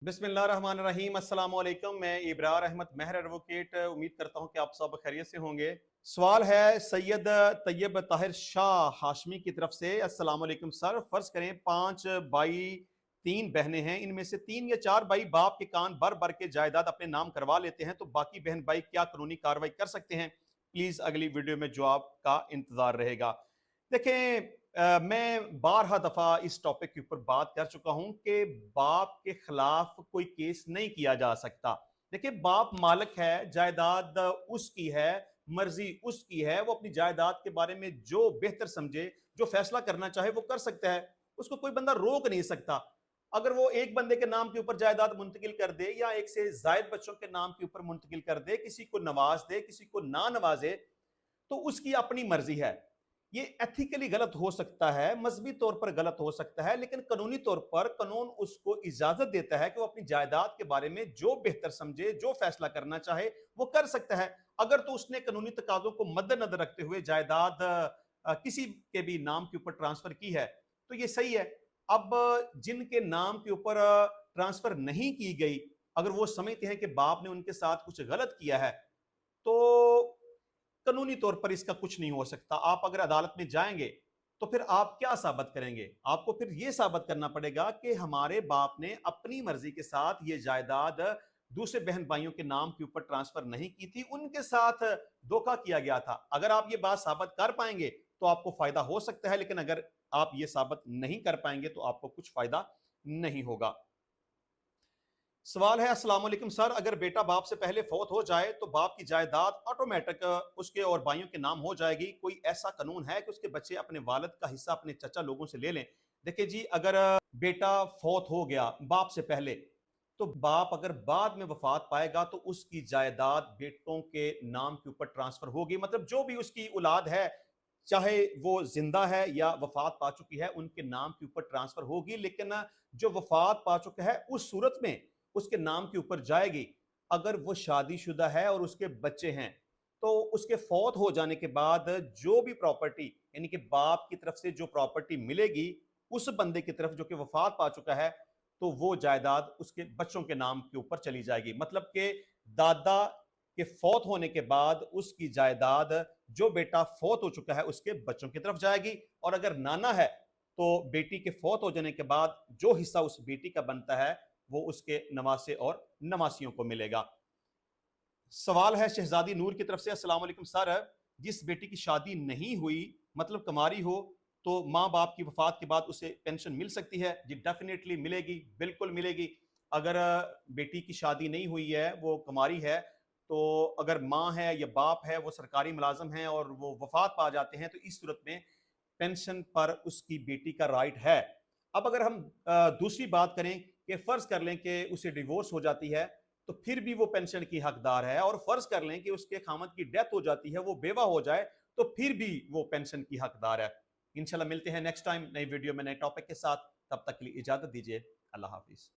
बिस्मिल्लाहिर्रहमानिर्रहीम अस्सलाम वालेकुम। मैं इब्रार अहमद महर एडवोकेट उम्मीद करता हूं कि आप सब खैरियत से होंगे। सवाल है सैयद तैयब ताहिर शाह हाशमी की तरफ से। अस्सलाम वालेकुम सर, फर्ज करें 5 भाई 3 बहनें हैं, इनमें से 3 या 4 भाई बाप के कान भर भर के जायदाद अपने नाम करवा लेते हैं, तो बाकी बहन भाई क्या कानूनी कार्रवाई कर सकते हैं? प्लीज अगली वीडियो में जवाब का इंतजार रहेगा। देखें, मैं बारहा दफा इस टॉपिक के ऊपर बात कर चुका हूं कि बाप के खिलाफ कोई केस नहीं किया जा सकता। देखिए, बाप मालिक है, जायदाद उसकी है, मर्जी उसकी है, वो अपनी जायदाद के बारे में जो बेहतर समझे, जो फैसला करना चाहे वो कर सकता है, उसको कोई बंदा रोक नहीं सकता। अगर वो एक बंदे के नाम के ऊपर जायदाद मुंतकिल कर दे या एक से जायद बच्चों के नाम के ऊपर मुंतकिल कर दे, किसी को नवाज दे किसी को ना नवाजे, तो उसकी अपनी मर्जी है। ये एथिकली गलत हो सकता है, मजहबी तौर पर गलत हो सकता है, लेकिन कानूनी तौर पर कानून उसको इजाजत देता है कि वो अपनी जायदाद के बारे में जो बेहतर समझे, जो फैसला करना चाहे वो कर सकता है। अगर तो उसने कानूनी तकाजों को मद्देनजर रखते हुए जायदाद किसी के भी नाम के ऊपर ट्रांसफर की है, तो ये सही है। अब जिनके नाम के ऊपर ट्रांसफर नहीं की गई, अगर वो समझते हैं कि बाप ने उनके साथ कुछ गलत किया है, तो कानूनी तौर पर इसका कुछ नहीं हो सकता। आप अगर अदालत में जाएंगे तो फिर आप क्या साबित करेंगे? आपको फिर यह साबित करना पड़ेगा कि हमारे बाप ने अपनी मर्जी के साथ ये जायदाद दूसरे बहन भाइयों के नाम के ऊपर ट्रांसफर नहीं की थी, उनके साथ धोखा किया गया था। अगर आप ये बात साबित कर पाएंगे तो आपको फायदा हो सकता है, लेकिन अगर आप ये साबित नहीं कर पाएंगे तो आपको कुछ फायदा नहीं होगा। सवाल है, अस्सलाम वालेकुम सर, अगर बेटा बाप से पहले फौत हो जाए तो बाप की जायदाद ऑटोमेटिक उसके और भाइयों के नाम हो जाएगी? कोई ऐसा कानून है कि उसके बच्चे अपने वालिद का हिस्सा अपने चचा लोगों से ले लें? देखिए जी, अगर बेटा फौत हो गया बाप से पहले, तो बाप अगर बाद में वफात पाएगा तो उसकी जायदाद बेटों के नाम के ऊपर ट्रांसफर होगी। मतलब जो भी उसकी औलाद है, चाहे वो जिंदा है या वफात पा चुकी है, उनके नाम के ऊपर ट्रांसफर होगी। लेकिन जो वफात पा चुका है उस सूरत में उसके नाम के ऊपर जाएगी। अगर वो शादीशुदा है और उसके बच्चे हैं, तो उसके फौत हो जाने के बाद जो भी प्रॉपर्टी, यानी कि बाप की तरफ से जो प्रॉपर्टी मिलेगी उस बंदे की तरफ जो कि वफात पा चुका है, तो वो जायदाद उसके बच्चों के नाम के ऊपर चली जाएगी। मतलब कि दादा के फौत होने के बाद उसकी जायदाद जो बेटा फौत हो चुका है उसके बच्चों की तरफ जाएगी, और अगर नाना है तो बेटी के फौत हो जाने के बाद जो हिस्सा उस बेटी का बनता है वो उसके नवासे और नवासियों को मिलेगा। सवाल है शहजादी नूर की तरफ से। अस्सलाम वालेकुम सर, जिस बेटी की शादी नहीं हुई, मतलब कुमारी हो, तो माँ बाप की वफात के बाद उसे पेंशन मिल सकती है? जी डेफिनेटली मिलेगी, बिल्कुल मिलेगी। अगर बेटी की शादी नहीं हुई है, वो कुमारी है, तो अगर माँ है या बाप है, वो सरकारी मुलाजिम है और वो वफात पा जाते हैं, तो इस सूरत में पेंशन पर उसकी बेटी का राइट है। अब अगर हम दूसरी बात करें कि फर्ज कर लें कि उसे डिवोर्स हो जाती है, तो फिर भी वो पेंशन की हकदार है। और फर्ज कर लें कि उसके खामद की डेथ हो जाती है, वो बेवा हो जाए, तो फिर भी वो पेंशन की हकदार है। इंशाल्लाह मिलते हैं नेक्स्ट टाइम नई वीडियो में नए टॉपिक के साथ। तब तक के लिए इजाजत दीजिए। अल्लाह हाफिज।